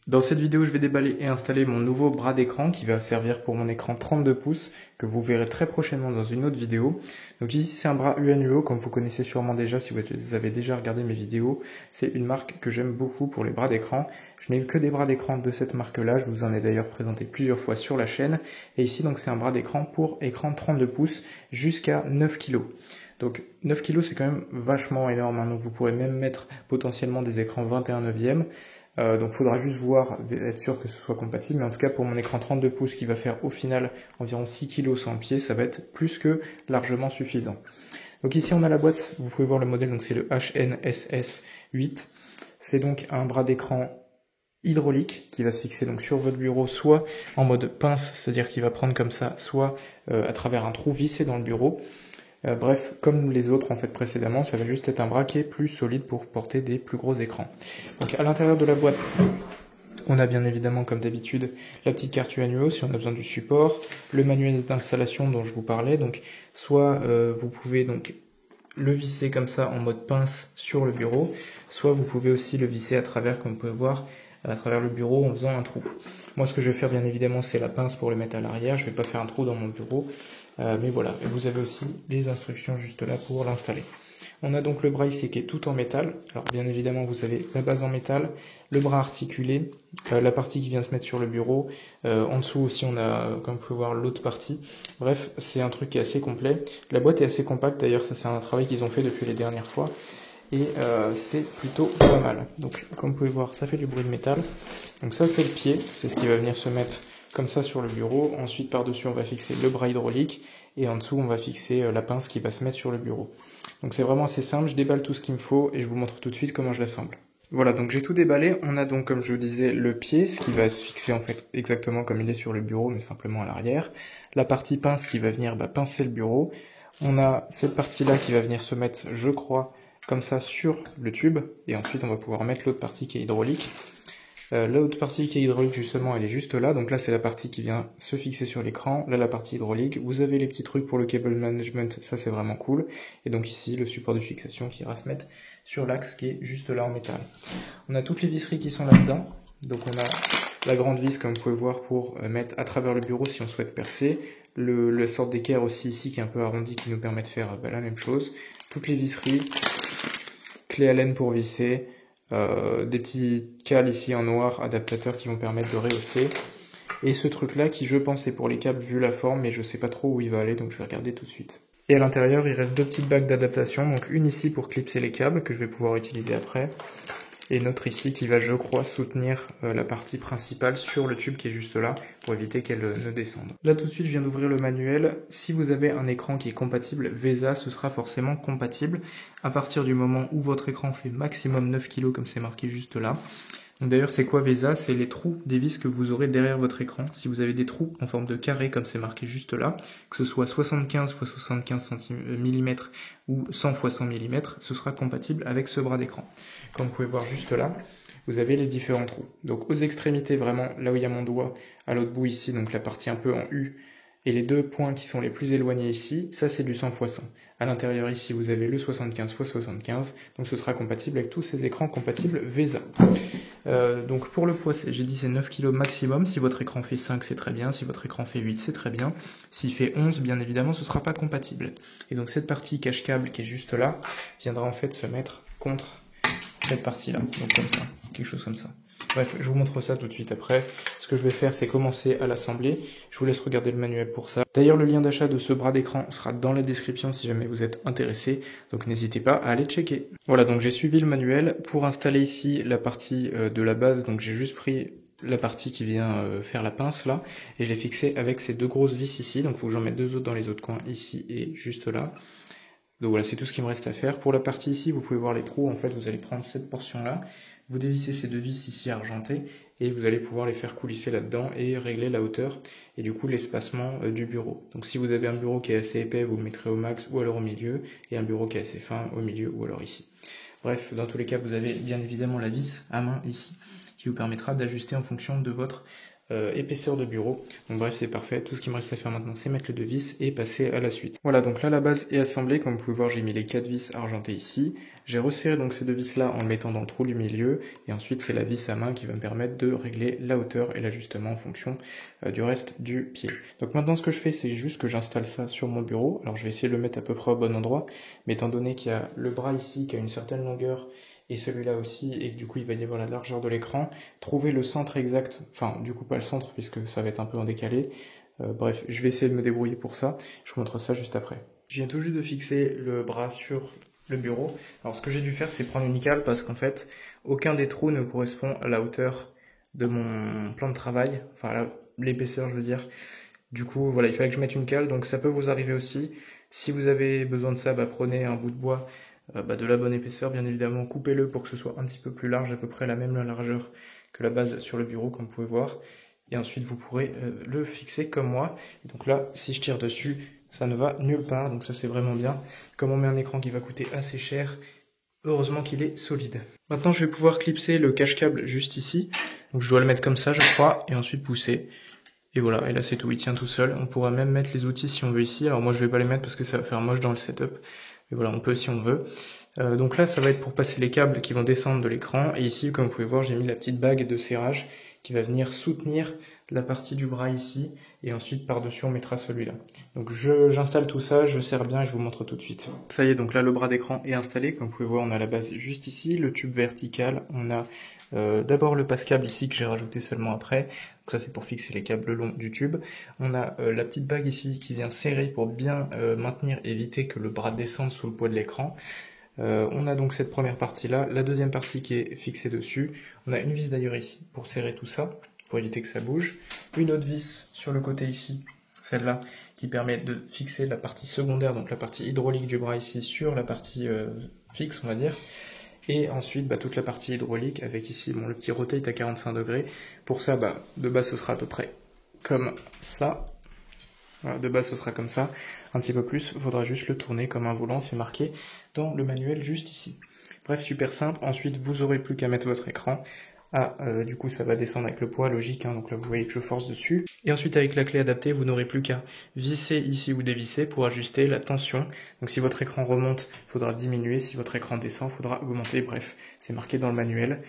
Dans cette vidéo, je vais déballer et installer mon nouveau bras d'écran qui va servir pour mon écran 32 pouces que vous verrez très prochainement dans une autre vidéo. Donc ici, c'est un bras UNUO, comme vous connaissez sûrement déjà si vous avez déjà regardé mes vidéos. C'est une marque que j'aime beaucoup pour les bras d'écran. Je n'ai eu que des bras d'écran de cette marque-là, je vous en ai d'ailleurs présenté plusieurs fois sur la chaîne. Et ici, donc, c'est un bras d'écran pour écran 32 pouces jusqu'à 9 kg. Donc 9 kg, c'est quand même vachement énorme, hein. Donc vous pourrez même mettre potentiellement des écrans 21/9. Donc il faudra juste voir, être sûr que ce soit compatible, mais en tout cas pour mon écran 32 pouces qui va faire au final environ 6 kg sans pied, ça va être plus que largement suffisant. Donc ici on a la boîte, vous pouvez voir le modèle, donc c'est le HNSS8. C'est donc un bras d'écran hydraulique qui va se fixer donc sur votre bureau, soit en mode pince, c'est-à-dire qu'il va prendre comme ça, soit à travers un trou vissé dans le bureau. Bref, comme les autres en fait précédemment, ça va juste être un bras qui est plus solide pour porter des plus gros écrans. Donc à l'intérieur de la boîte, on a bien évidemment comme d'habitude la petite carte UNUO si on a besoin du support, le manuel d'installation dont je vous parlais, donc soit vous pouvez donc le visser comme ça en mode pince sur le bureau, soit vous pouvez aussi le visser à travers, comme vous pouvez voir, à travers le bureau en faisant un trou. Moi ce que je vais faire bien évidemment c'est la pince pour le mettre à l'arrière, je vais pas faire un trou dans mon bureau, mais voilà, et vous avez aussi les instructions juste là pour l'installer. On a donc le bras ici qui est tout en métal, alors bien évidemment vous avez la base en métal, le bras articulé, la partie qui vient se mettre sur le bureau, en dessous aussi on a, comme vous pouvez voir, l'autre partie. Bref, c'est un truc qui est assez complet. La boîte est assez compacte d'ailleurs, ça c'est un travail qu'ils ont fait depuis les dernières fois. Et c'est plutôt pas mal. Donc comme vous pouvez voir, ça fait du bruit de métal. Donc ça c'est le pied, c'est ce qui va venir se mettre comme ça sur le bureau. Ensuite par-dessus on va fixer le bras hydraulique. Et en dessous on va fixer la pince qui va se mettre sur le bureau. Donc c'est vraiment assez simple, je déballe tout ce qu'il me faut et je vous montre tout de suite comment je l'assemble. Voilà, donc j'ai tout déballé. On a donc, comme je vous disais, le pied, ce qui va se fixer en fait exactement comme il est sur le bureau, mais simplement à l'arrière. La partie pince qui va venir pincer le bureau. On a cette partie-là qui va venir se mettre, je crois, comme ça sur le tube, et ensuite on va pouvoir mettre l'autre partie qui est hydraulique. L'autre partie qui est hydraulique justement elle est juste là, donc là c'est la partie qui vient se fixer sur l'écran, là la partie hydraulique, vous avez les petits trucs pour le cable management, ça c'est vraiment cool, et donc ici le support de fixation qui ira se mettre sur l'axe qui est juste là en métal. On a toutes les visseries qui sont là-dedans, donc on a la grande vis comme vous pouvez voir pour mettre à travers le bureau si on souhaite percer, la sorte d'équerre aussi ici qui est un peu arrondi qui nous permet de faire la même chose, toutes les visseries, clé Allen pour visser, des petits cales ici en noir adaptateurs qui vont permettre de rehausser, et ce truc là qui je pense est pour les câbles vu la forme mais je sais pas trop où il va aller donc je vais regarder tout de suite. Et à l'intérieur il reste deux petites bagues d'adaptation, donc une ici pour clipser les câbles que je vais pouvoir utiliser après, et une autre ici qui va je crois soutenir la partie principale sur le tube qui est juste là pour éviter qu'elle ne descende. Là tout de suite je viens d'ouvrir le manuel. Si vous avez un écran qui est compatible VESA, ce sera forcément compatible à partir du moment où votre écran fait maximum 9 kg comme c'est marqué juste là. Donc d'ailleurs c'est quoi VESA? C'est les trous des vis que vous aurez derrière votre écran. Si vous avez des trous en forme de carré comme c'est marqué juste là, que ce soit 75 x 75 mm ou 100 x 100 mm, ce sera compatible avec ce bras d'écran. Comme vous pouvez voir juste là, vous avez les différents trous. Donc aux extrémités vraiment, là où il y a mon doigt, à l'autre bout ici, donc la partie un peu en U, et les deux points qui sont les plus éloignés ici, ça c'est du 100 x 100. À l'intérieur ici, vous avez le 75 x 75, donc ce sera compatible avec tous ces écrans compatibles VESA. Donc pour le poids, j'ai dit c'est 9 kg maximum. Si votre écran fait 5, c'est très bien. Si votre écran fait 8, c'est très bien. S'il fait 11, bien évidemment, ce ne sera pas compatible. Et donc cette partie cache-câble qui est juste là, viendra en fait se mettre contre cette partie-là. Donc comme ça, quelque chose comme ça. Bref, je vous montre ça tout de suite après. Ce que je vais faire, c'est commencer à l'assembler. Je vous laisse regarder le manuel pour ça. D'ailleurs, le lien d'achat de ce bras d'écran sera dans la description si jamais vous êtes intéressé. Donc n'hésitez pas à aller checker. Voilà, donc j'ai suivi le manuel. Pour installer ici la partie de la base, donc j'ai juste pris la partie qui vient faire la pince là, et je l'ai fixée avec ces deux grosses vis ici. Donc il faut que j'en mette deux autres dans les autres coins, ici et juste là. Donc voilà, c'est tout ce qui me reste à faire. Pour la partie ici, vous pouvez voir les trous. En fait, vous allez prendre cette portion-là, vous dévissez ces deux vis ici argentées, et vous allez pouvoir les faire coulisser là-dedans et régler la hauteur et du coup l'espacement du bureau. Donc si vous avez un bureau qui est assez épais, vous le mettrez au max ou alors au milieu, et un bureau qui est assez fin au milieu ou alors ici. Bref, dans tous les cas, vous avez bien évidemment la vis à main ici, qui vous permettra d'ajuster en fonction de votre épaisseur de bureau. Donc bref, c'est parfait. Tout ce qui me reste à faire maintenant, c'est mettre les deux vis et passer à la suite. Voilà, donc là la base est assemblée. Comme vous pouvez voir, j'ai mis les 4 vis argentées ici. J'ai resserré donc ces deux vis là en le mettant dans le trou du milieu. Et ensuite, c'est la vis à main qui va me permettre de régler la hauteur et l'ajustement en fonction du reste du pied. Donc maintenant, ce que je fais, c'est juste que j'installe ça sur mon bureau. Alors je vais essayer de le mettre à peu près au bon endroit. Mais étant donné qu'il y a le bras ici qui a une certaine longueur et celui-là aussi, et que du coup il va y avoir la largeur de l'écran, trouver le centre exact, enfin du coup pas le centre puisque ça va être un peu en décalé, bref, je vais essayer de me débrouiller pour ça, je vous montre ça juste après. Je viens tout juste de fixer le bras sur le bureau. Alors ce que j'ai dû faire, c'est prendre une cale parce qu'en fait, aucun des trous ne correspond à la hauteur de mon plan de travail, enfin l'épaisseur je veux dire. Du coup voilà, il fallait que je mette une cale, donc ça peut vous arriver aussi. Si vous avez besoin de ça, prenez un bout de bois de la bonne épaisseur, bien évidemment, coupez-le pour que ce soit un petit peu plus large, à peu près la même largeur que la base sur le bureau, comme vous pouvez voir. Et ensuite, vous pourrez le fixer comme moi. Et donc là, si je tire dessus, ça ne va nulle part, donc ça c'est vraiment bien. Comme on met un écran qui va coûter assez cher, heureusement qu'il est solide. Maintenant, je vais pouvoir clipser le cache-câble juste ici. Donc je dois le mettre comme ça, je crois, et ensuite pousser. Et voilà, et là c'est tout, il tient tout seul. On pourra même mettre les outils si on veut ici. Alors moi je vais pas les mettre parce que ça va faire moche dans le setup. Mais voilà, on peut si on veut. Donc là, ça va être pour passer les câbles qui vont descendre de l'écran. Et ici, comme vous pouvez voir, j'ai mis la petite bague de serrage qui va venir soutenir la partie du bras ici. Et ensuite, par-dessus, on mettra celui-là. Donc j'installe tout ça, je serre bien et je vous montre tout de suite. Ça y est, donc là, le bras d'écran est installé. Comme vous pouvez voir, on a la base juste ici, le tube vertical. On a d'abord le passe-câble ici que j'ai rajouté seulement après. Donc ça, c'est pour fixer les câbles longs du tube. On a la petite bague ici qui vient serrer pour bien maintenir, éviter que le bras descende sous le poids de l'écran. On a donc cette première partie-là, la deuxième partie qui est fixée dessus. On a une vis d'ailleurs ici pour serrer tout ça, pour éviter que ça bouge. Une autre vis sur le côté ici, celle-là, qui permet de fixer la partie secondaire, donc la partie hydraulique du bras ici sur la partie fixe, on va dire. Et ensuite, toute la partie hydraulique avec ici le petit rotate à 45 degrés. Pour ça, de base, ce sera à peu près comme ça. Voilà, de base, ce sera comme ça. Un petit peu plus, il faudra juste le tourner comme un volant, c'est marqué dans le manuel juste ici. Bref, super simple. Ensuite, vous aurez plus qu'à mettre votre écran. Du coup, ça va descendre avec le poids, logique, hein, donc là, vous voyez que je force dessus. Et ensuite, avec la clé adaptée, vous n'aurez plus qu'à visser ici ou dévisser pour ajuster la tension. Donc, si votre écran remonte, il faudra diminuer. Si votre écran descend, il faudra augmenter. Bref, c'est marqué dans le manuel.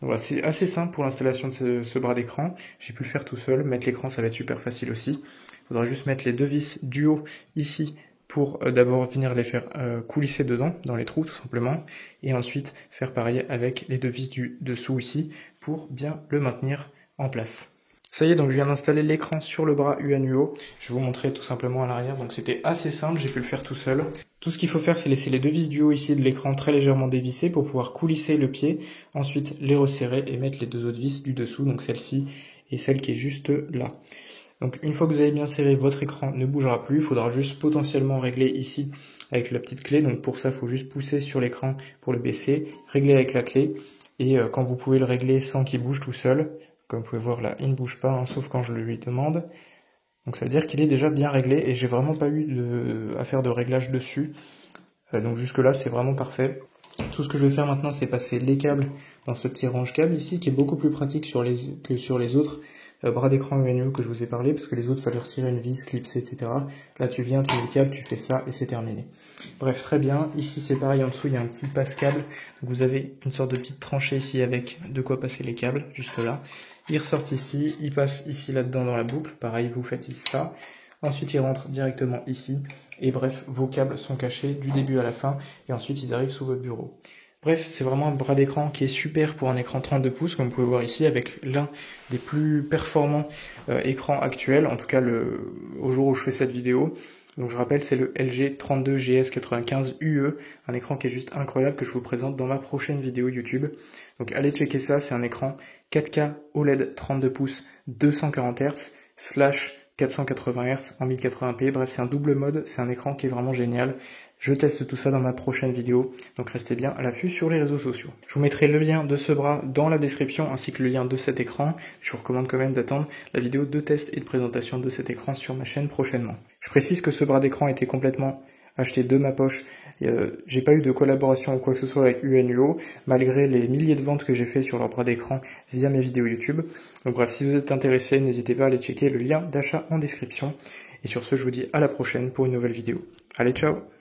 Voilà, c'est assez simple pour l'installation de ce bras d'écran. J'ai pu le faire tout seul. Mettre l'écran, ça va être super facile aussi. Il faudra juste mettre les deux vis du haut ici pour d'abord venir les faire coulisser dedans, dans les trous tout simplement, et ensuite faire pareil avec les deux vis du dessous ici pour bien le maintenir en place. Ça y est, donc je viens d'installer l'écran sur le bras UNUO. Je vais vous montrer tout simplement à l'arrière, donc c'était assez simple, j'ai pu le faire tout seul. Tout ce qu'il faut faire, c'est laisser les deux vis du haut ici de l'écran très légèrement dévissées pour pouvoir coulisser le pied, ensuite les resserrer et mettre les deux autres vis du dessous, donc celle-ci et celle qui est juste là. Donc une fois que vous avez bien serré, votre écran ne bougera plus, il faudra juste potentiellement régler ici avec la petite clé. Donc pour ça, il faut juste pousser sur l'écran pour le baisser, régler avec la clé. Et quand vous pouvez le régler sans qu'il bouge tout seul, comme vous pouvez voir là, il ne bouge pas, hein, sauf quand je le lui demande. Donc ça veut dire qu'il est déjà bien réglé et j'ai vraiment pas eu à faire de réglage dessus. Donc jusque là, c'est vraiment parfait. Tout ce que je vais faire maintenant, c'est passer les câbles dans ce petit range câble ici, qui est beaucoup plus pratique que sur les autres bras d'écran UNUO que je vous ai parlé, parce que les autres, il fallait retirer une vis, clipser, etc. Là, tu viens, tu mets le câble, tu fais ça, et c'est terminé. Bref, très bien. Ici, c'est pareil, en dessous, il y a un petit passe-câble. Donc, vous avez une sorte de petite tranchée ici avec de quoi passer les câbles, juste là. Ils ressortent ici, ils passent ici, là-dedans, dans la boucle. Pareil, vous faites ici ça. Ensuite, ils rentrent directement ici. Et bref, vos câbles sont cachés du début à la fin. Et ensuite, ils arrivent sous votre bureau. Bref, c'est vraiment un bras d'écran qui est super pour un écran 32 pouces, comme vous pouvez voir ici, avec l'un des plus performants écrans actuels, en tout cas au jour où je fais cette vidéo. Donc je rappelle, c'est le LG 32GS95 UE, un écran qui est juste incroyable que je vous présente dans ma prochaine vidéo YouTube. Donc allez checker ça, c'est un écran 4K OLED 32 pouces 240 Hz / 480 Hz en 1080p. Bref, c'est un double mode, c'est un écran qui est vraiment génial. Je teste tout ça dans ma prochaine vidéo, donc restez bien à l'affût sur les réseaux sociaux. Je vous mettrai le lien de ce bras dans la description ainsi que le lien de cet écran. Je vous recommande quand même d'attendre la vidéo de test et de présentation de cet écran sur ma chaîne prochainement. Je précise que ce bras d'écran était complètement acheté de ma poche. J'ai pas eu de collaboration ou quoi que ce soit avec Yuanluo, malgré les milliers de ventes que j'ai fait sur leur bras d'écran via mes vidéos YouTube. Donc bref, si vous êtes intéressé, n'hésitez pas à aller checker le lien d'achat en description. Et sur ce, je vous dis à la prochaine pour une nouvelle vidéo. Allez, ciao!